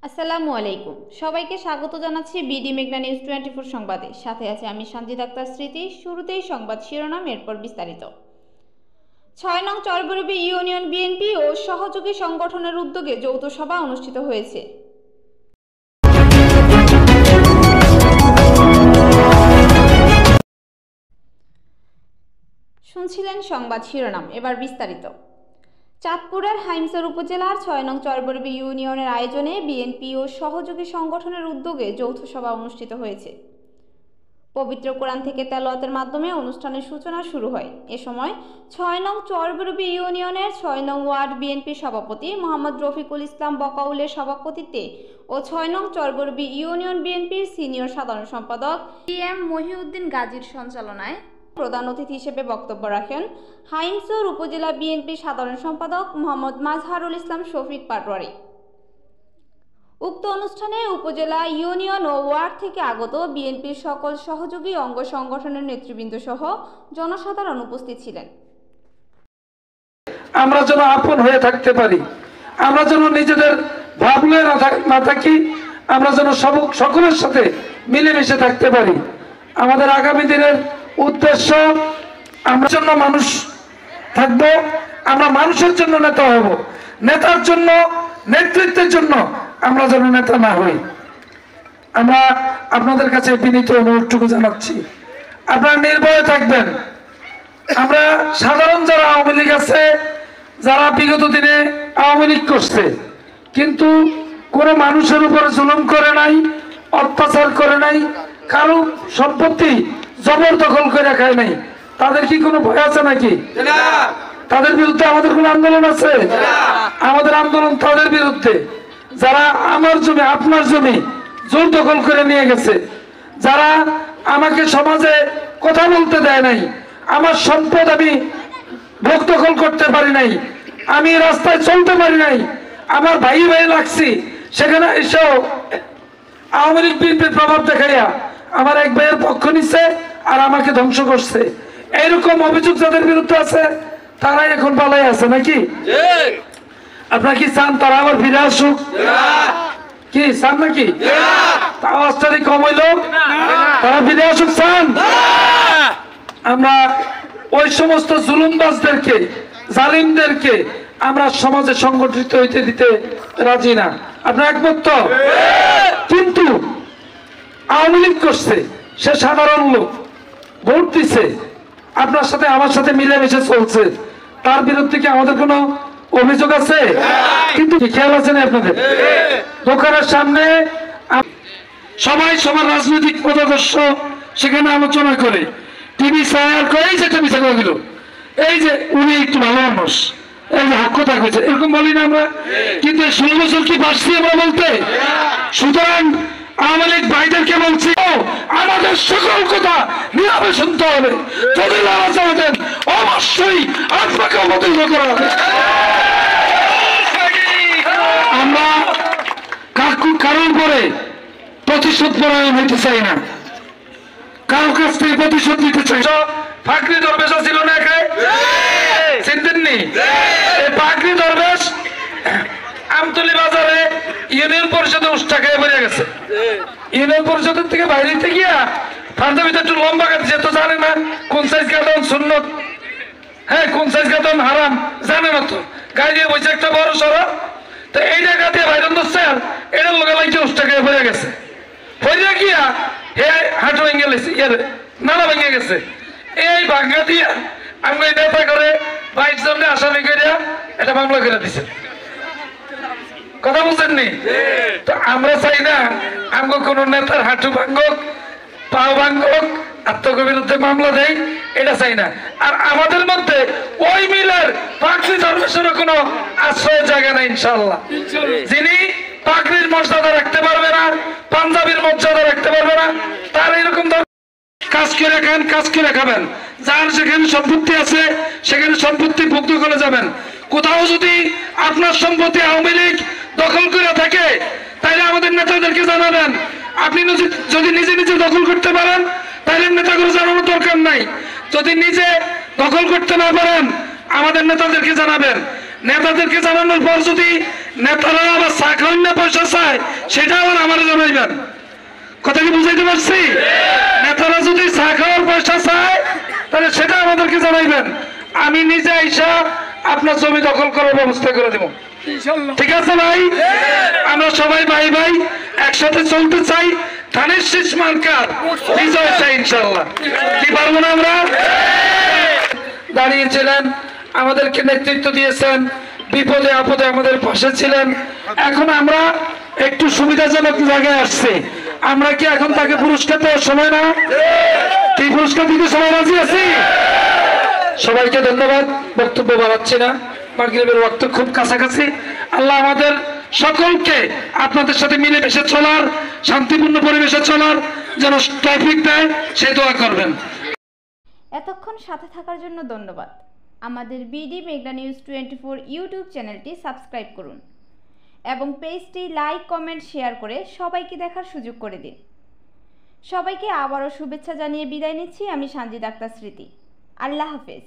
আসসালামু আলাইকুম, সবাইকে স্বাগত জানাচ্ছি বিডি মেঘনা নিউজ 24 সংবাদে। সাথে আছে আমি সঞ্জিত আক্তার স্মৃতি। শুরুতেই সংবাদ শিরোনাম, এরপর বিস্তারিত। ৬ নং চরবরবী ইউনিয়ন বিএনপি ও সহযোগী সংগঠনের উদ্যোগে যৌথ সভা অনুষ্ঠিত হয়েছে। শুনছিলেন সংবাদ শিরোনাম, এবার বিস্তারিত। চাঁদপুরের হাইমচর উপজেলার ৬ নং চরবরবী ইউনিয়নের আয়োজনে বিএনপি ও সহযোগী সংগঠনের উদ্যোগে যৌথ সভা অনুষ্ঠিত হয়েছে। পবিত্র কোরআন থেকে তেলাওয়াতের মাধ্যমে অনুষ্ঠানের সূচনা শুরু হয়। এ সময় ৬ নং চরবরবী ইউনিয়নের ৬ নং ওয়ার্ড বিএনপি সভাপতি মোহাম্মদ রফিকুল ইসলাম বকাউলের সভাপতিত্বে ও ৬ নং চরবরবী ইউনিয়ন বিএনপির সিনিয়র সাধারণ সম্পাদক এম মহিউদ্দিন গাজীর সঞ্চালনায় প্রধান অতিথি হিসেবে বক্তব্য রাখেন হাইমচর উপজেলা বিএনপি সাধারণ সম্পাদক মোহাম্মদ মাজহারুল ইসলাম শফিক পাটোয়ারি। উক্ত অনুষ্ঠানে উপজেলা, ইউনিয়ন ও ওয়ার্ড থেকে আগত বিএনপির সকল সহযোগী অঙ্গ সংগঠনের নেতৃবৃন্দ সহ জনসাধারণ উপস্থিত ছিলেন। আমরা যেন আপন হয়ে থাকতে পারি, আমরা যেন নিজেদের ভাবলে না থাকি, আমরা যেন সকলের সাথে মিলেমিশে থাকতে পারি। আমাদের আগামী দিনের উদ্দেশ্য, আমরা জন্য মানুষ থাকবো, আমরা মানুষের জন্য নেতা হব, নেতার জন্য, নেতৃত্বের জন্য আমরা যেন নেতা না হই। আমরা আপনাদের কাছে বিনীত অনুরোধটুকু জানাচ্ছি, আপনারা নির্ভয়ে থাকবেন। আমরা সাধারণ যারা আওয়ামী লীগ আছে, যারা বিগত দিনে আওয়ামী লীগ করছে কিন্তু কোনো মানুষের উপরে জুলুম করে নাই, অত্যাচার করে নাই, কারো সম্পত্তি জবরদখল করে খায় নাই, তাদের কি কোনো ভয় আছে নাকি? তাদের বিরুদ্ধে আমাদের কোনো আন্দোলন আছে? আমাদের আন্দোলন তাদের বিরুদ্ধে যারা আমার জমি, আপনার জমি জোর দখল করে নিয়ে গেছে, যারা আমাকে সমাজে কথা বলতে দেয় নাই, আমার সম্পদ আমি ভোগ দখল করতে পারি নাই, আমি রাস্তায় চলতে পারি নাই, আমার ভাই লাগছি, সেখানে এসেও আওয়ামী লীগ বিএনপির প্রভাব দেখাইয়া আমার এক ভাইয়ের পক্ষ নিচ্ছে আর আমাকে ধ্বংস করছে। এইরকম অভিযোগ যাদের বিরুদ্ধে আছে তারাই এখন পালাই আছে নাকি? আপনারা কি চান তারা আবার ফিরে আসুক? কি চান নাকি? আওয়াজটা কম হইল, তারা ফিরে আসুক চান? আমরা ওই সমস্ত জুলুমবাজদেরকে, জালিমদেরকে আমরা সমাজে সংগঠিত হইতে দিতে রাজি না। আপনার একমত তো? কিন্তু আওয়ামী লীগ করছে, সে সাধারণ লোক, ভোট দিছে, আপনার সাথে আমার সাথে মিলেমিশে চলছে, তার বিরুদ্ধে কি আমাদের কোনো অভিযোগ আছে? কিন্তু খেয়াল আছে না আপনাদের? দোকানের সামনে সবাই সবার রাজনৈতিক মতাদর্শ সেখানে আলোচনা করে, টিভি চ্যানেল করে, এই যে টিভি চ্যানেল দিল, এই যে উনি একটু ভালো মানুষ, এই যে হক কথা কইছে, এরকম বলি না আমরা? কিন্তু 16 বছর কি পারছি আমরা বলতে? সুতরাং আওয়ামী লীগ ভাইদেরকে বলছি, আমাদের সকল কথা নীরবে শুনতে হবে। যদি লড়া চাইতেন অবশ্যই আপনাকে অবতীর্ণ করা হবে। আমরা কারোর পরে প্রতিশোধ পরায়ণ হইতে চাই না, কারো কাছ থেকে প্রতিশোধ নিতে চাই। ফাঁকরি দরবেশ ছিল না একে, চিনতেন নি? এই ফাঁকরি দরবেশ আমতলী বাজারে ইউনিয়ন পরিষদে উষ্টা খেয়ে বেরিয়ে গেছে। ইউনিয়ন পরিষদের থেকে বাইরে গিয়া পাঞ্জাবিতে একটু লম্বা কাটছে, তো জানে না কোন সাইজ কাটন সুন্নত, হ্যাঁ কোন সাইজ কাটন হারাম জানে না, তো গায়ে দিয়ে বসে একটা বড় সড়ো, তো এই জায়গা দিয়ে বাইরে ধরছে, আর এটার লোকে লাইতে উষ্টা খেয়ে বেরিয়ে গেছে। বেরিয়ে গিয়া হে হাঁটু ভেঙে গেছে, নানা ভেঙে গেছে। এই ভাঙ্গা দিয়া আমি নেতা করে 22 জনে আসামি করে এটা মামলা করে দিছে। কথা বুঝছেন নি? তো আমরা চাই না আমগো কোন নেতার হাঁটু ভাঙ্গক, পাও ভাঙ্গক, আত্মকের বিরুদ্ধে মামলা দেয়, এটা চাই না। আর আমাদের মধ্যে ওই মিলের পাগড়ি দরবেশের কোনো আশ্রয়ের জায়গা নাই ইনশাআল্লাহ। যিনি পাগড়ির মর্যাদা রাখতে পারবে না, পাঞ্জাবির মর্যাদা রাখতে পারবে না, তার এরকম কাজ করে খান, কাজ করে খাবেন। যার যেখানে সম্পত্তি আছে সেখানে সম্পত্তি ভুক্ত করে যাবেন। কোথাও যদি আপনার সম্পত্তি আওয়ামী লীগ দখল করে থাকে তাহলে আমাদের নেতাদেরকে জানাবেন। আপনি যদি নিজে নিজে দখল করতে পারেন তাহলে নেতাগুলো জানানোর দরকার নাই। যদি নিজে দখল করতে না পারেন আমাদের নেতাদেরকে জানাবেন। নেতাদেরকে জানানোর পর যদি নেতারা আবার চাকরি না পয়সা চায় হয় সেটা আবার আমার জানাইবেন। কথা কি বুঝাইতে পারছি? নেতারা যদি চা খাওয়ার পয়সা চায় তাহলে সেটা আমাদেরকে জানাইবেন। আমি নিজে আইসা আপনার জমি দখল করার ব্যবস্থা করে দেব। ঠিক আছে ভাই? আমরা সবাই ভাই ভাই একসাথে চলতে চাই। ধানের শীষ মার্কার বিজয় চাই ইনশাল্লাহ। কি পারবো না আমরা? দাঁড়িয়েছিলেন, আমাদেরকে নেতৃত্ব দিয়েছেন, বিপদে আপদে আমাদের পাশে ছিলেন। এখন আমরা একটু সুবিধাজনক জায়গায় আসছি। আমরা কি এখন তাকে পুরস্কার দেওয়ার সময় না? কি পুরস্কার দিতে সবাই রাজি আছি? সবাইকে ধন্যবাদ। বক্তব্য বাড়াচ্ছি না, মাগরিবের ওয়াক্ত খুব কাছাকাছি। আল্লাহ আমাদের সকলকে আপনাদের সাথে মিলেমিশে চলার, শান্তিপূর্ণ পরিবেশে চলার যেন তৌফিক দেয়, সেই দোয়া করবেন। এতক্ষণ সাথে থাকার জন্য ধন্যবাদ। আমাদের বিডি মেঘনা নিউজ 24 ইউটিউব চ্যানেলটি সাবস্ক্রাইব করুন এবং পেজটি লাইক, কমেন্ট, শেয়ার করে সবাইকে দেখার সুযোগ করে দিন। সবাইকে আবারও শুভেচ্ছা জানিয়ে বিদায় নিচ্ছি। আমি সানজিদ আক্তার স্মৃতি। আল্লাহ হাফেজ।